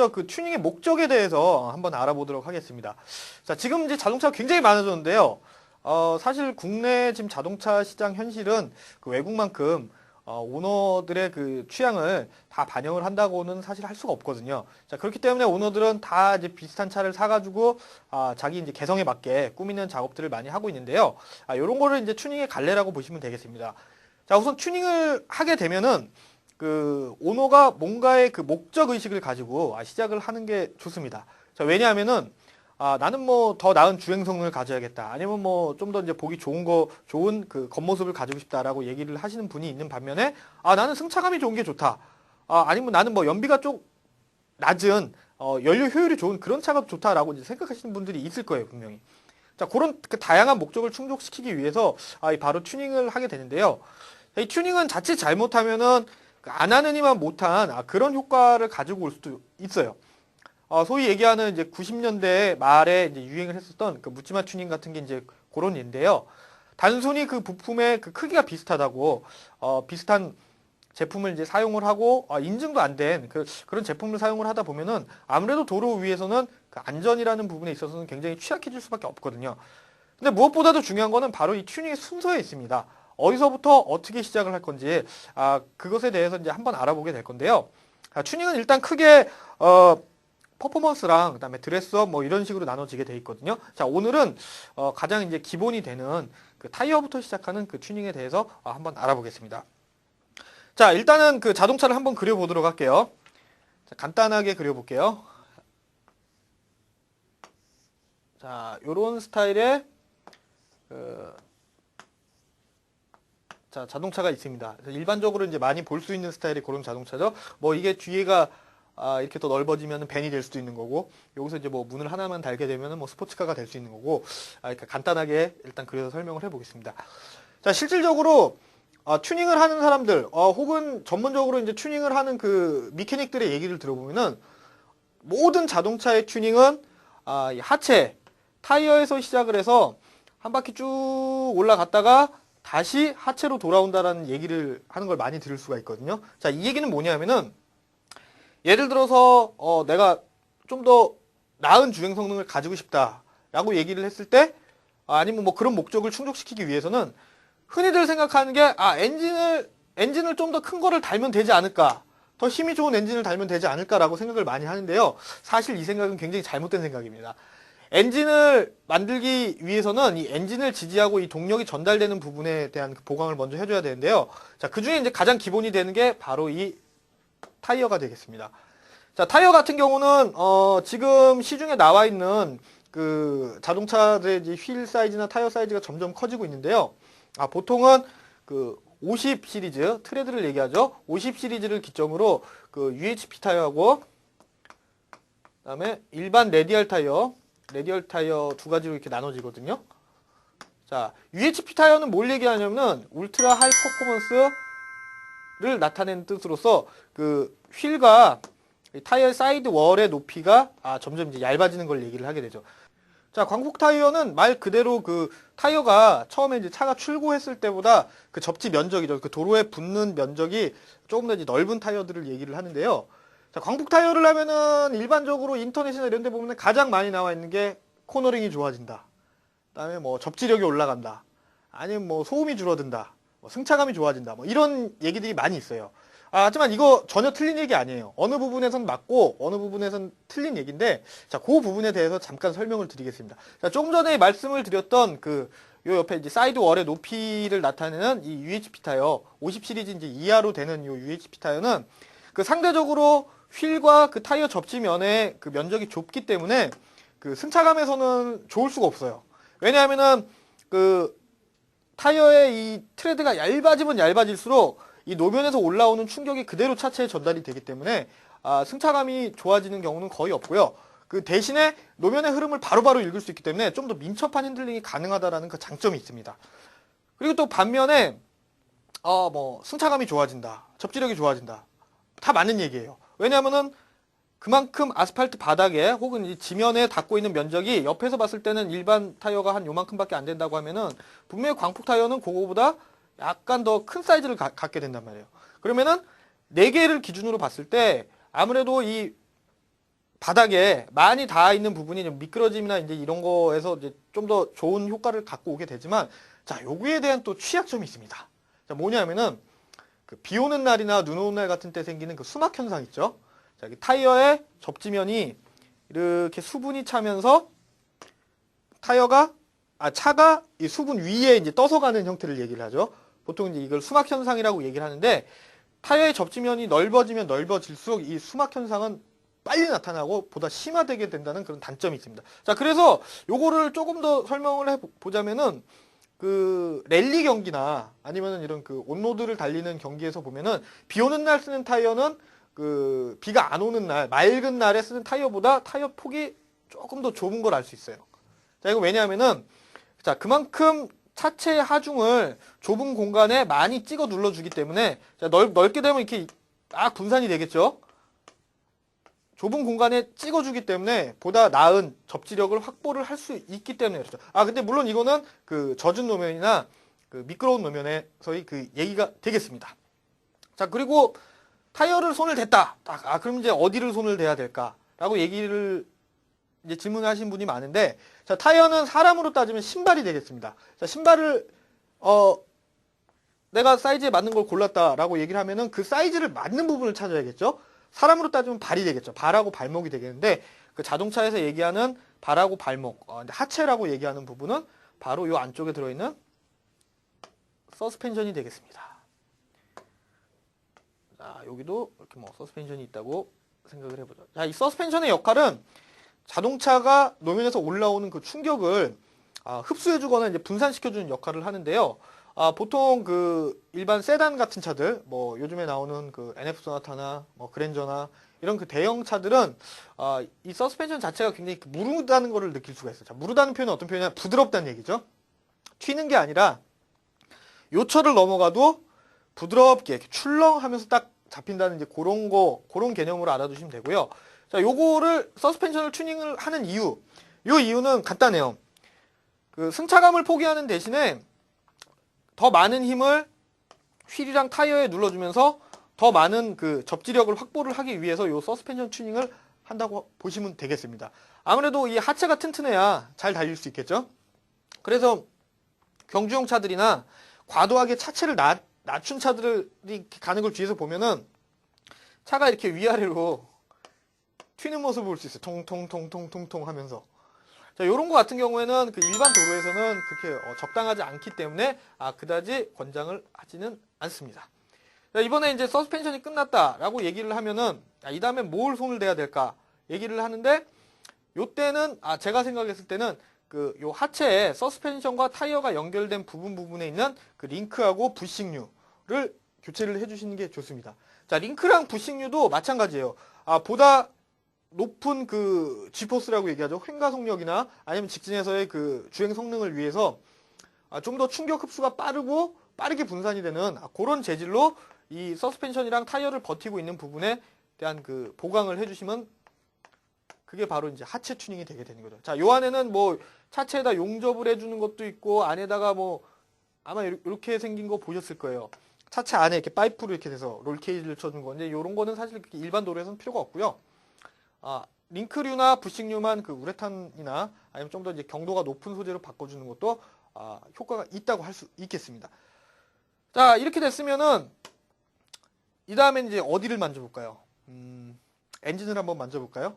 그 튜닝의 목적에 대해서 한번 알아보도록 하겠습니다. 자, 지금 이제 자동차가 굉장히 많아졌는데요. 사실 국내 지금 자동차 시장 현실은 그 외국만큼 오너들의 그 취향을 다 반영을 한다고는 사실 할 수가 없거든요. 자, 그렇기 때문에 오너들은 다 이제 비슷한 차를 사가지고 자기 이제 개성에 맞게 꾸미는 작업들을 많이 하고 있는데요. 이런 거를 이제 튜닝의 갈래라고 보시면 되겠습니다. 자, 우선 튜닝을 하게 되면은 그 오너가 뭔가의 그 목적 의식을 가지고 시작을 하는 게 좋습니다. 자, 왜냐하면은 나는 뭐 더 나은 주행 성능을 가져야겠다. 아니면 뭐 좀 더 이제 보기 좋은 그 겉모습을 가지고 싶다라고 얘기를 하시는 분이 있는 반면에 나는 승차감이 좋은 게 좋다. 아니면 나는 뭐 연비가 좀 낮은 연료 효율이 좋은 그런 차가 좋다라고 이제 생각하시는 분들이 있을 거예요, 분명히. 자, 그런 그 다양한 목적을 충족시키기 위해서 바로 튜닝을 하게 되는데요. 이 튜닝은 자칫 잘못하면은 안 하느니만 못한 그런 효과를 가지고 올 수도 있어요. 소위 얘기하는 이제 90년대 말에 이제 유행을 했었던 그 묻지마 튜닝 같은 게 이제 그런 예인데요. 단순히 그 부품의 그 크기가 비슷하다고 비슷한 제품을 이제 사용을 하고 인증도 안 된 그런 제품을 사용을 하다 보면은 아무래도 도로 위에서는 그 안전이라는 부분에 있어서는 굉장히 취약해질 수밖에 없거든요. 근데 무엇보다도 중요한 거는 바로 이 튜닝의 순서에 있습니다. 어디서부터 어떻게 시작을 할 건지 그것에 대해서 이제 한번 알아보게 될 건데요. 튜닝은 일단 크게 퍼포먼스랑 그다음에 드레스업 뭐 이런 식으로 나눠지게 돼 있거든요. 자, 오늘은 가장 이제 기본이 되는 그 타이어부터 시작하는 그 튜닝에 대해서 한번 알아보겠습니다. 자, 일단은 그 자동차를 한번 그려보도록 할게요. 자, 간단하게 그려볼게요. 자, 요런 스타일의 자, 자동차가 있습니다. 일반적으로 이제 많이 볼 수 있는 스타일의 그런 자동차죠. 뭐 이게 뒤에가 이렇게 또 넓어지면 밴이 될 수도 있는 거고, 여기서 이제 뭐 문을 하나만 달게 되면 뭐 스포츠카가 될 수 있는 거고, 그러니까 간단하게 일단 그려서 설명을 해보겠습니다. 자, 실질적으로 튜닝을 하는 사람들, 혹은 전문적으로 이제 튜닝을 하는 그 미케닉들의 얘기를 들어보면은 모든 자동차의 튜닝은 이 하체, 타이어에서 시작을 해서 한 바퀴 쭉 올라갔다가 다시 하체로 돌아온다라는 얘기를 하는 걸 많이 들을 수가 있거든요. 자, 이 얘기는 뭐냐면은 예를 들어서 내가 좀 더 나은 주행 성능을 가지고 싶다라고 얘기를 했을 때 아니면 뭐 그런 목적을 충족시키기 위해서는 흔히들 생각하는 게 엔진을 좀 더 큰 거를 달면 되지 않을까, 더 힘이 좋은 엔진을 달면 되지 않을까라고 생각을 많이 하는데요. 사실 이 생각은 굉장히 잘못된 생각입니다. 엔진을 만들기 위해서는 이 엔진을 지지하고 이 동력이 전달되는 부분에 대한 보강을 먼저 해줘야 되는데요. 자, 그 중에 이제 가장 기본이 되는 게 바로 이 타이어가 되겠습니다. 자, 타이어 같은 경우는 지금 시중에 나와 있는 그 자동차들의 이제 휠 사이즈나 타이어 사이즈가 점점 커지고 있는데요. 보통은 그 50 시리즈, 트레드를 얘기하죠. 50 시리즈를 기점으로 그 UHP 타이어하고 그다음에 일반 레디얼 타이어 두 가지로 이렇게 나눠지거든요. 자, UHP 타이어는 뭘 얘기하냐면은 울트라 하이 퍼포먼스를 나타내는 뜻으로서 그 휠과 타이어 사이드 월의 높이가 점점 이제 얇아지는 걸 얘기를 하게 되죠. 자, 광폭 타이어는 말 그대로 그 타이어가 처음에 이제 차가 출고했을 때보다 그 접지 면적이죠. 그 도로에 붙는 면적이 조금 더 이제 넓은 타이어들을 얘기를 하는데요. 자, 광폭 타이어를 하면은 일반적으로 인터넷이나 이런 데 보면 가장 많이 나와 있는 게 코너링이 좋아진다. 그다음에 뭐 접지력이 올라간다. 아니면 뭐 소음이 줄어든다. 뭐 승차감이 좋아진다. 뭐 이런 얘기들이 많이 있어요. 하지만 이거 전혀 틀린 얘기 아니에요. 어느 부분에선 맞고 어느 부분에선 틀린 얘기인데, 자, 그 부분에 대해서 잠깐 설명을 드리겠습니다. 자, 조금 전에 말씀을 드렸던 요 옆에 이제 사이드 월의 높이를 나타내는 이 UHP 타이어, 50 시리즈 이제 이하로 되는 요 UHP 타이어는 그 상대적으로 휠과 그 타이어 접지면의 그 면적이 좁기 때문에 그 승차감에서는 좋을 수가 없어요. 왜냐하면은 그 타이어의 이 트레드가 얇아지면 얇아질수록 이 노면에서 올라오는 충격이 그대로 차체에 전달이 되기 때문에 승차감이 좋아지는 경우는 거의 없고요. 그 대신에 노면의 흐름을 바로바로 읽을 수 있기 때문에 좀 더 민첩한 핸들링이 가능하다라는 그 장점이 있습니다. 그리고 또 반면에 뭐 승차감이 좋아진다, 접지력이 좋아진다, 다 맞는 얘기예요. 왜냐하면은 그만큼 아스팔트 바닥에 혹은 이 지면에 닿고 있는 면적이 옆에서 봤을 때는 일반 타이어가 한 요만큼밖에 안 된다고 하면은 분명히 광폭 타이어는 그거보다 약간 더 큰 사이즈를 갖게 된단 말이에요. 그러면은 4개를 기준으로 봤을 때 아무래도 이 바닥에 많이 닿아 있는 부분이 좀 미끄러짐이나 이제 이런 거에서 이제 좀 더 좋은 효과를 갖고 오게 되지만, 자, 요거에 대한 또 취약점이 있습니다. 자, 뭐냐면은 그 비 오는 날이나 눈 오는 날 같은 때 생기는 그 수막 현상 있죠? 자, 이 타이어의 접지면이 이렇게 수분이 차면서 차가 이 수분 위에 이제 떠서 가는 형태를 얘기를 하죠. 보통 이제 이걸 수막 현상이라고 얘기를 하는데, 타이어의 접지면이 넓어지면 넓어질수록 이 수막 현상은 빨리 나타나고 보다 심화되게 된다는 그런 단점이 있습니다. 자, 그래서 요거를 조금 더 설명을 해보자면은, 그 랠리 경기나 아니면은 이런 그 온로드를 달리는 경기에서 보면은 비 오는 날 쓰는 타이어는 그 비가 안 오는 날, 맑은 날에 쓰는 타이어보다 타이어 폭이 조금 더 좁은 걸 알 수 있어요. 자, 이거 왜냐하면은, 자, 그만큼 차체의 하중을 좁은 공간에 많이 찍어 눌러주기 때문에, 자, 넓게 되면 이렇게 딱 분산이 되겠죠? 좁은 공간에 찍어주기 때문에 보다 나은 접지력을 확보를 할 수 있기 때문에 그렇죠. 근데 물론 이거는 그 젖은 노면이나 그 미끄러운 노면에서의 그 얘기가 되겠습니다. 자, 그리고 타이어를 손을 댔다. 그럼 이제 어디를 손을 대야 될까라고 얘기를 이제 질문하신 분이 많은데, 자, 타이어는 사람으로 따지면 신발이 되겠습니다. 자, 신발을 내가 사이즈에 맞는 걸 골랐다라고 얘기를 하면은 그 사이즈를 맞는 부분을 찾아야겠죠. 사람으로 따지면 발이 되겠죠. 발하고 발목이 되겠는데, 그 자동차에서 얘기하는 발하고 발목, 하체라고 얘기하는 부분은 바로 이 안쪽에 들어있는 서스펜션이 되겠습니다. 자, 여기도 이렇게 뭐 서스펜션이 있다고 생각을 해보죠. 자, 이 서스펜션의 역할은 자동차가 노면에서 올라오는 그 충격을 흡수해주거나 이제 분산시켜주는 역할을 하는데요. 보통 그 일반 세단 같은 차들, 뭐 요즘에 나오는 그 NF 소나타나 뭐 그랜저나 이런 그 대형 차들은 이 서스펜션 자체가 굉장히 무르다는 거를 느낄 수가 있어요. 자, 무르다는 표현은 어떤 표현이냐? 부드럽다는 얘기죠. 튀는 게 아니라 요철을 넘어가도 부드럽게 이렇게 출렁하면서 딱 잡힌다는 이제 그런 개념으로 알아두시면 되고요. 자, 요거를 서스펜션을 튜닝을 하는 요 이유는 간단해요. 그 승차감을 포기하는 대신에 더 많은 힘을 휠이랑 타이어에 눌러주면서 더 많은 그 접지력을 확보를 하기 위해서 요 서스펜션 튜닝을 한다고 보시면 되겠습니다. 아무래도 이 하체가 튼튼해야 잘 달릴 수 있겠죠. 그래서 경주용 차들이나 과도하게 차체를 낮춘 차들이 가는 걸 뒤에서 보면은 차가 이렇게 위아래로 튀는 모습을 볼 수 있어요. 통통통통통통 하면서. 자, 요런 거 같은 경우에는 그 일반 도로에서는 그렇게 적당하지 않기 때문에 그다지 권장을 하지는 않습니다. 자, 이번에 이제 서스펜션이 끝났다라고 얘기를 하면은 이 다음에 뭘 손을 대야 될까 얘기를 하는데, 요때는 제가 생각했을 때는 그 요 하체에 서스펜션과 타이어가 연결된 부분에 있는 그 링크하고 부식류를 교체를 해주시는 게 좋습니다. 자, 링크랑 부식류도 마찬가지예요. 보다 높은 그 G포스라고 얘기하죠. 횡가속력이나 아니면 직진에서의 그 주행 성능을 위해서 좀 더 충격 흡수가 빠르고 빠르게 분산이 되는 그런 재질로 이 서스펜션이랑 타이어를 버티고 있는 부분에 대한 그 보강을 해주시면 그게 바로 이제 하체 튜닝이 되게 되는 거죠. 자, 요 안에는 뭐 차체에다 용접을 해주는 것도 있고, 안에다가 뭐 아마 이렇게 생긴 거 보셨을 거예요. 차체 안에 이렇게 파이프로 이렇게 돼서 롤케이지를 쳐준 건데, 요런 거는 사실 일반 도로에서는 필요가 없고요. 링크류나 부식류만 그 우레탄이나 아니면 좀 더 이제 경도가 높은 소재로 바꿔주는 것도 효과가 있다고 할 수 있겠습니다. 자, 이렇게 됐으면은 이 다음엔 이제 어디를 만져볼까요? 엔진을 한번 만져볼까요?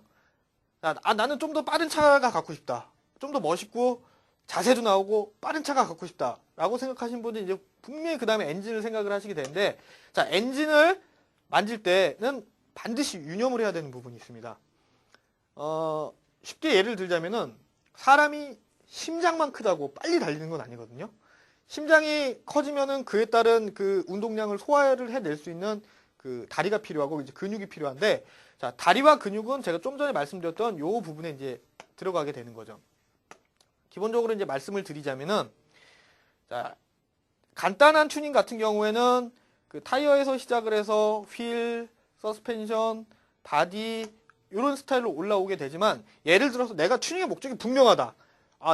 나는 좀 더 빠른 차가 갖고 싶다. 좀 더 멋있고 자세도 나오고 빠른 차가 갖고 싶다 라고 생각하신 분들이 이제 분명히 그 다음에 엔진을 생각을 하시게 되는데, 자, 엔진을 만질 때는 반드시 유념을 해야 되는 부분이 있습니다. 쉽게 예를 들자면은 사람이 심장만 크다고 빨리 달리는 건 아니거든요. 심장이 커지면은 그에 따른 그 운동량을 소화를 해낼 수 있는 그 다리가 필요하고 이제 근육이 필요한데, 자, 다리와 근육은 제가 좀 전에 말씀드렸던 요 부분에 이제 들어가게 되는 거죠. 기본적으로 이제 말씀을 드리자면은, 자, 간단한 튜닝 같은 경우에는 그 타이어에서 시작을 해서 휠, 서스펜션, 바디 이런 스타일로 올라오게 되지만, 예를 들어서 내가 튜닝의 목적이 분명하다.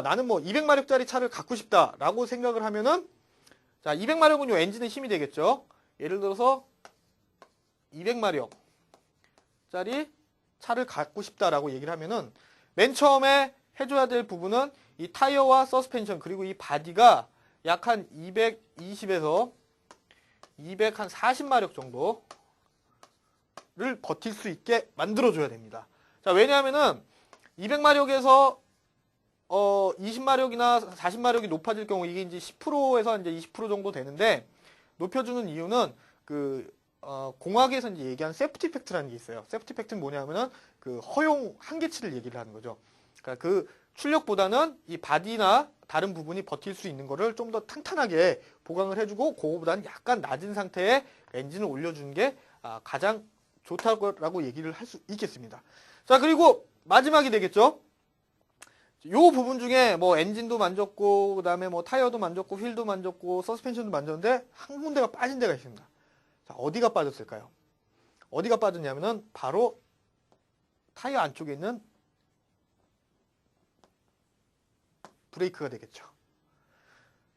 나는 뭐 200마력짜리 차를 갖고 싶다라고 생각을 하면은, 자, 200마력은 요 엔진의 힘이 되겠죠. 예를 들어서 200마력짜리 차를 갖고 싶다라고 얘기를 하면은 맨 처음에 해줘야 될 부분은 이 타이어와 서스펜션 그리고 이 바디가 약 한 220에서 240마력 정도를 버틸 수 있게 만들어줘야 됩니다. 자, 왜냐하면은 200마력에서 20마력이나 40마력이 높아질 경우 이게 이제 10%에서 이제 20% 정도 되는데 높여주는 이유는 공학에서 이제 얘기한 세프티 팩트라는 게 있어요. 세프티 팩트는 뭐냐면은 그 허용 한계치를 얘기를 하는 거죠. 그러니까 그 출력보다는 이 바디나 다른 부분이 버틸 수 있는 거를 좀 더 탄탄하게 보강을 해주고 그거보다는 약간 낮은 상태에 엔진을 올려주는 게 가장 좋다고 얘기를 할 수 있겠습니다. 자, 그리고 마지막이 되겠죠. 요 부분 중에 뭐 엔진도 만졌고 그다음에 뭐 타이어도 만졌고 휠도 만졌고 서스펜션도 만졌는데 한 군데가 빠진 데가 있습니다. 자, 어디가 빠졌을까요? 어디가 빠졌냐면은 바로 타이어 안쪽에 있는 브레이크가 되겠죠.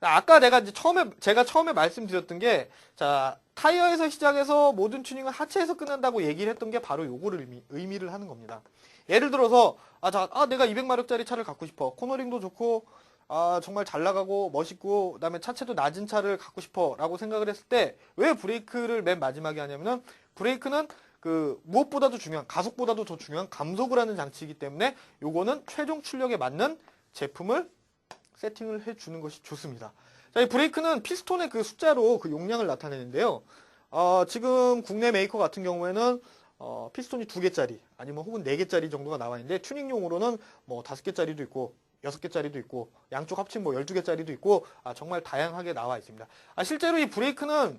아까 제가 처음에 말씀드렸던 게, 자, 타이어에서 시작해서 모든 튜닝은 하체에서 끝난다고 얘기를 했던 게 바로 요거를 의미를 하는 겁니다. 예를 들어서, 내가 200마력짜리 차를 갖고 싶어. 코너링도 좋고, 정말 잘 나가고, 멋있고, 그 다음에 차체도 낮은 차를 갖고 싶어. 라고 생각을 했을 때, 왜 브레이크를 맨 마지막에 하냐면은, 브레이크는 무엇보다도 중요한, 가속보다도 더 중요한 감속을 하는 장치이기 때문에, 요거는 최종 출력에 맞는 제품을 세팅을 해주는 것이 좋습니다. 자, 이 브레이크는 피스톤의 그 숫자로 그 용량을 나타내는데요. 지금 국내 메이커 같은 경우에는 피스톤이 2개짜리 아니면 혹은 4개짜리 정도가 나와 있는데 튜닝용으로는 뭐 5개짜리도 있고 6개짜리도 있고 양쪽 합친 뭐 12개짜리도 있고 정말 다양하게 나와 있습니다. 실제로 이 브레이크는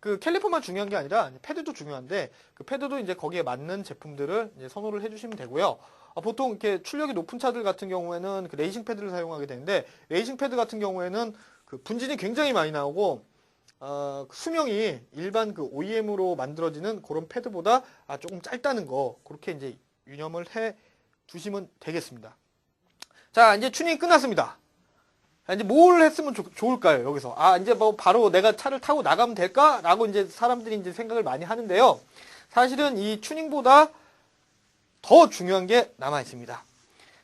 그 캘리퍼만 중요한 게 아니라 패드도 중요한데 그 패드도 이제 거기에 맞는 제품들을 이제 선호를 해주시면 되고요. 보통 이렇게 출력이 높은 차들 같은 경우에는 그 레이싱 패드를 사용하게 되는데 레이싱 패드 같은 경우에는 그 분진이 굉장히 많이 나오고 수명이 일반 그 OEM으로 만들어지는 그런 패드보다 조금 짧다는 거 그렇게 이제 유념을 해 두시면 되겠습니다. 자, 이제 튜닝이 끝났습니다. 이제 뭘 했으면 좋을까요? 여기서 이제 뭐 바로 내가 차를 타고 나가면 될까라고 이제 사람들이 이제 생각을 많이 하는데요. 사실은 이 튜닝보다 더 중요한 게 남아 있습니다.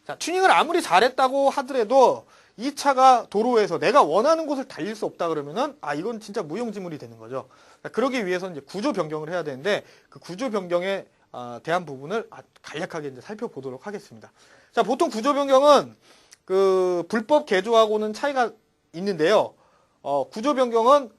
자, 튜닝을 아무리 잘했다고 하더라도 이 차가 도로에서 내가 원하는 곳을 달릴 수 없다 그러면은 이건 진짜 무용지물이 되는 거죠. 그러기 위해서 이제 구조 변경을 해야 되는데 그 구조 변경에 대한 부분을 간략하게 이제 살펴보도록 하겠습니다. 자, 보통 구조 변경은 그 불법 개조하고는 차이가 있는데요. 구조 변경은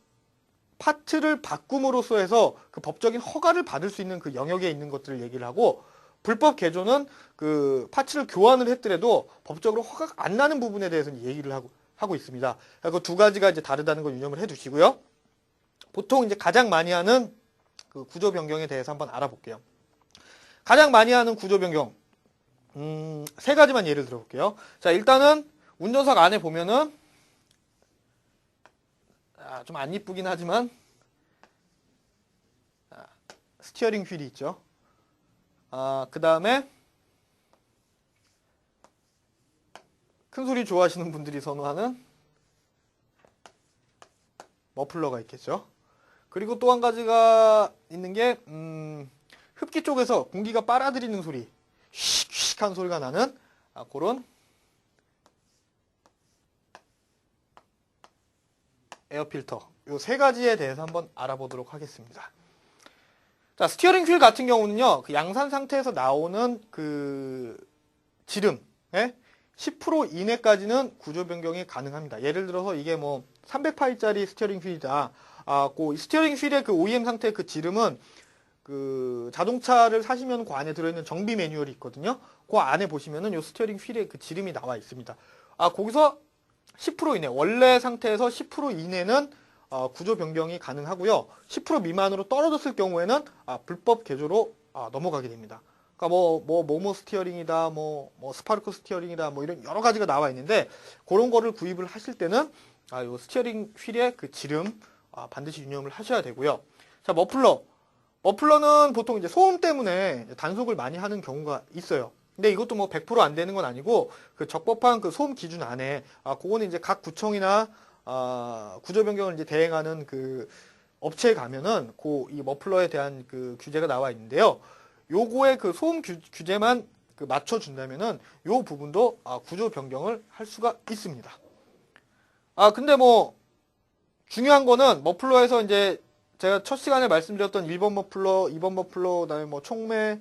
파트를 바꿈으로써 해서 그 법적인 허가를 받을 수 있는 그 영역에 있는 것들을 얘기를 하고 불법 개조는 그 파츠를 교환을 했더라도 법적으로 허가가 안 나는 부분에 대해서는 얘기를 하고 있습니다. 그 두 가지가 이제 다르다는 걸 유념을 해 두시고요. 보통 이제 가장 많이 하는 그 구조 변경에 대해서 한번 알아볼게요. 가장 많이 하는 구조 변경, 3가지만 예를 들어볼게요. 자, 일단은 운전석 안에 보면은 좀 안 이쁘긴 하지만 스티어링 휠이 있죠. 그 다음에 큰 소리 좋아하시는 분들이 선호하는 머플러가 있겠죠. 그리고 또 한 가지가 있는 게 흡기 쪽에서 공기가 빨아들이는 소리, 슉슉한 소리가 나는 그런 에어필터. 요 3가지에 대해서 한번 알아보도록 하겠습니다. 자, 스티어링 휠 같은 경우는요, 그 양산 상태에서 나오는 그 지름의 10% 이내까지는 구조 변경이 가능합니다. 예를 들어서 이게 뭐 300파이짜리 스티어링 휠이다. 그 스티어링 휠의 그 OEM 상태의 그 지름은 그 자동차를 사시면 그 안에 들어있는 정비 매뉴얼이 있거든요. 그 안에 보시면은 요 스티어링 휠의 그 지름이 나와 있습니다. 거기서 10% 이내, 원래 상태에서 10% 이내는 구조 변경이 가능하고요. 10% 미만으로 떨어졌을 경우에는 불법 개조로 넘어가게 됩니다. 그러니까 모모 스티어링이다, 스파르크 스티어링이다, 이런 여러 가지가 나와 있는데 그런 거를 구입을 하실 때는 요 스티어링 휠의 그 지름 반드시 유념을 하셔야 되고요. 자, 머플러는 보통 이제 소음 때문에 단속을 많이 하는 경우가 있어요. 근데 이것도 뭐 100% 안 되는 건 아니고 그 적법한 그 소음 기준 안에 그거는 이제 각 구청이나 구조 변경을 이제 대행하는 그 업체에 가면은 이 머플러에 대한 그 규제가 나와 있는데요. 요거의 그 소음 규제만 그 맞춰준다면은 요 부분도 구조 변경을 할 수가 있습니다. 근데 뭐 중요한 거는 머플러에서 이제 제가 첫 시간에 말씀드렸던 1번 머플러, 2번 머플러, 그다음에 뭐 총매,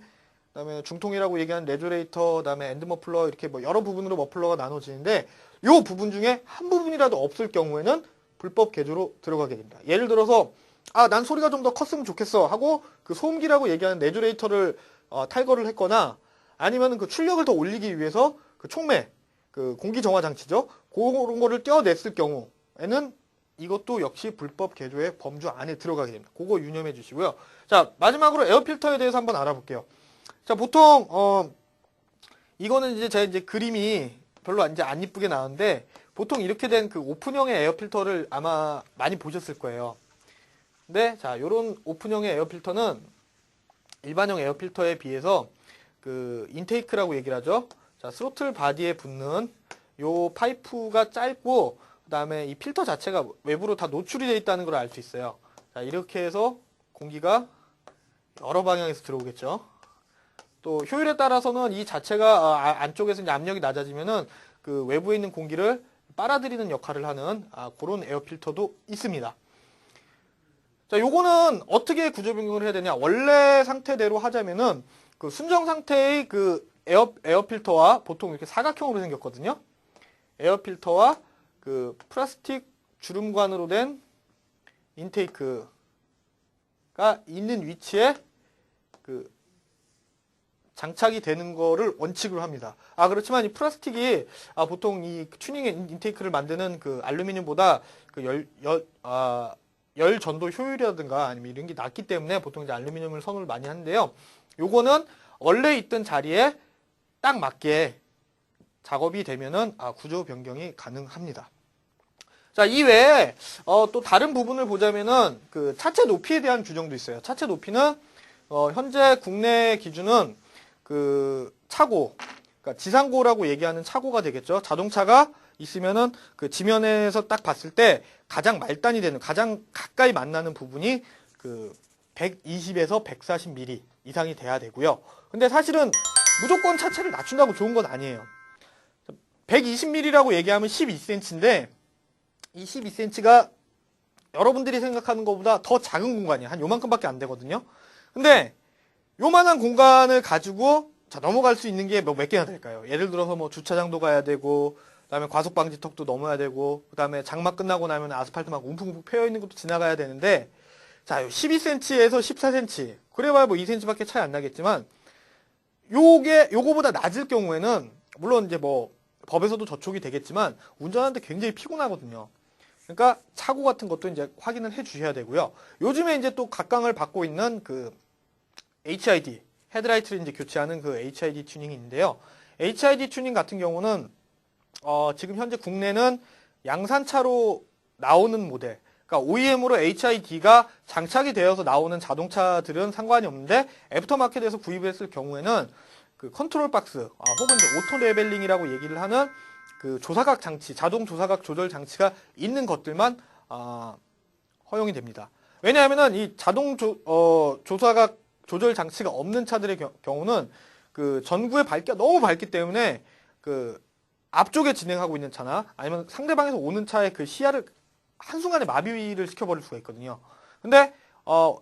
그다음에 중통이라고 얘기하는 레조레이터, 그다음에 엔드 머플러 이렇게 뭐 여러 부분으로 머플러가 나눠지는데 요 부분 중에 한 부분이라도 없을 경우에는 불법 개조로 들어가게 됩니다. 예를 들어서 난 소리가 좀 더 컸으면 좋겠어 하고 그 소음기라고 얘기하는 레조레이터를 탈거를 했거나 아니면은 그 출력을 더 올리기 위해서 그 총매, 그 공기 정화 장치죠. 그런 거를 떼어냈을 경우에는 이것도 역시 불법 개조의 범주 안에 들어가게 됩니다. 그거 유념해 주시고요. 자, 마지막으로 에어필터에 대해서 한번 알아볼게요. 자, 보통 이거는 이제 제가 이제 그림이 별로 이제 안 이쁘게 나왔는데 보통 이렇게 된 그 오픈형의 에어필터를 아마 많이 보셨을 거예요. 근데 자, 요런 오픈형의 에어필터는 일반형 에어필터에 비해서 그 인테이크라고 얘기를 하죠. 자, 스로틀 바디에 붙는 요 파이프가 짧고 그다음에 이 필터 자체가 외부로 다 노출이 되어 있다는 걸 알 수 있어요. 자, 이렇게 해서 공기가 여러 방향에서 들어오겠죠. 또 효율에 따라서는 이 자체가 안쪽에서 이제 압력이 낮아지면은 그 외부에 있는 공기를 빨아들이는 역할을 하는 그런 에어필터도 있습니다. 자, 요거는 어떻게 구조 변경을 해야 되냐? 원래 상태대로 하자면은 그 순정 상태의 그 에어필터와 보통 이렇게 사각형으로 생겼거든요. 에어필터와 그 플라스틱 주름관으로 된 인테이크가 있는 위치에 그 장착이 되는 거를 원칙으로 합니다. 그렇지만 이 플라스틱이 보통 이 튜닝 인테이크를 만드는 그 알루미늄보다 그 열 전도 효율이라든가 아니면 이런 게 낮기 때문에 보통 이제 알루미늄을 선호를 많이 하는데요. 요거는 원래 있던 자리에 딱 맞게 작업이 되면은 구조 변경이 가능합니다. 자, 이외에 또 다른 부분을 보자면은 그 차체 높이에 대한 규정도 있어요. 차체 높이는 현재 국내 기준은 그 차고, 그러니까 지상고라고 얘기하는 차고가 되겠죠. 자동차가 있으면은 그 지면에서 딱 봤을 때 가장 말단이 되는, 가장 가까이 만나는 부분이 그 120에서 140mm 이상이 돼야 되고요. 근데 사실은 무조건 차체를 낮춘다고 좋은 건 아니에요. 120mm라고 얘기하면 12cm인데 이 12cm가 여러분들이 생각하는 것보다 더 작은 공간이에요. 한 요만큼밖에 안 되거든요. 근데 요만한 공간을 가지고 넘어갈 수 있는 게 몇 개나 될까요? 예를 들어서 뭐 주차장도 가야 되고, 그다음에 과속방지턱도 넘어야 되고, 그다음에 장마 끝나고 나면 아스팔트 막 움푹움푹 패여 있는 것도 지나가야 되는데, 자, 12cm에서 14cm, 그래봐야 뭐 2cm밖에 차이 안 나겠지만, 요거보다 낮을 경우에는 물론 이제 뭐 법에서도 저촉이 되겠지만 운전하는데 굉장히 피곤하거든요. 그러니까 차고 같은 것도 이제 확인을 해 주셔야 되고요. 요즘에 이제 또 각광을 받고 있는 그 HID, 헤드라이트를 이제 교체하는 그 HID 튜닝이 있는데요. HID 튜닝 같은 경우는 지금 현재 국내는 양산차로 나오는 모델, 그러니까 OEM으로 HID가 장착이 되어서 나오는 자동차들은 상관이 없는데 애프터마켓에서 구입했을 경우에는 그 컨트롤 박스 혹은 이제 오토 레벨링이라고 얘기를 하는 그 조사각 장치, 자동 조사각 조절 장치가 있는 것들만 허용이 됩니다. 왜냐하면은 이 자동 조사각 조절 장치가 없는 차들의 경우는 그 전구의 밝기가 너무 밝기 때문에 그 앞쪽에 진행하고 있는 차나 아니면 상대방에서 오는 차의 그 시야를 한순간에 마비를 시켜버릴 수가 있거든요. 근데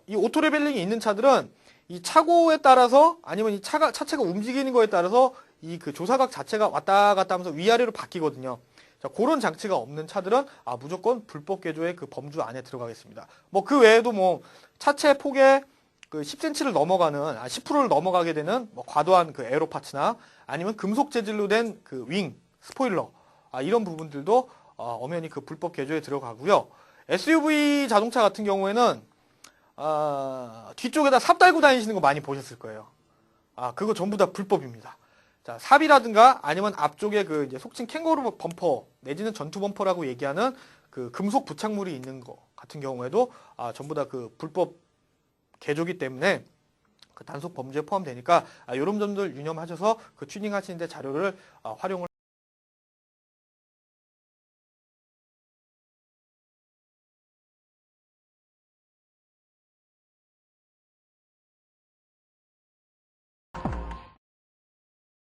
이 오토 레벨링이 있는 차들은 이 차고에 따라서 아니면 이 차체가 움직이는 거에 따라서 이 그 조사각 자체가 왔다 갔다 하면서 위아래로 바뀌거든요. 자, 그런 장치가 없는 차들은 무조건 불법 개조의 그 범주 안에 들어가겠습니다. 뭐 그 외에도 뭐 차체 폭에 그 10cm를 넘어가는 10%를 넘어가게 되는 뭐 과도한 그 에어로 파츠나 아니면 금속 재질로 된 그 윙, 스포일러 이런 부분들도 엄연히 그 불법 개조에 들어가고요. SUV 자동차 같은 경우에는 뒤쪽에다 삽 달고 다니시는 거 많이 보셨을 거예요. 그거 전부 다 불법입니다. 자, 삽이라든가 아니면 앞쪽에 그 이제 속칭 캥거루 범퍼 내지는 전투 범퍼라고 얘기하는 그 금속 부착물이 있는 거 같은 경우에도 전부 다 그 불법 개조기 때문에 그 단속 범죄에 포함되니까 이런 점들 유념하셔서 그 튜닝 하시는데 자료를 활용을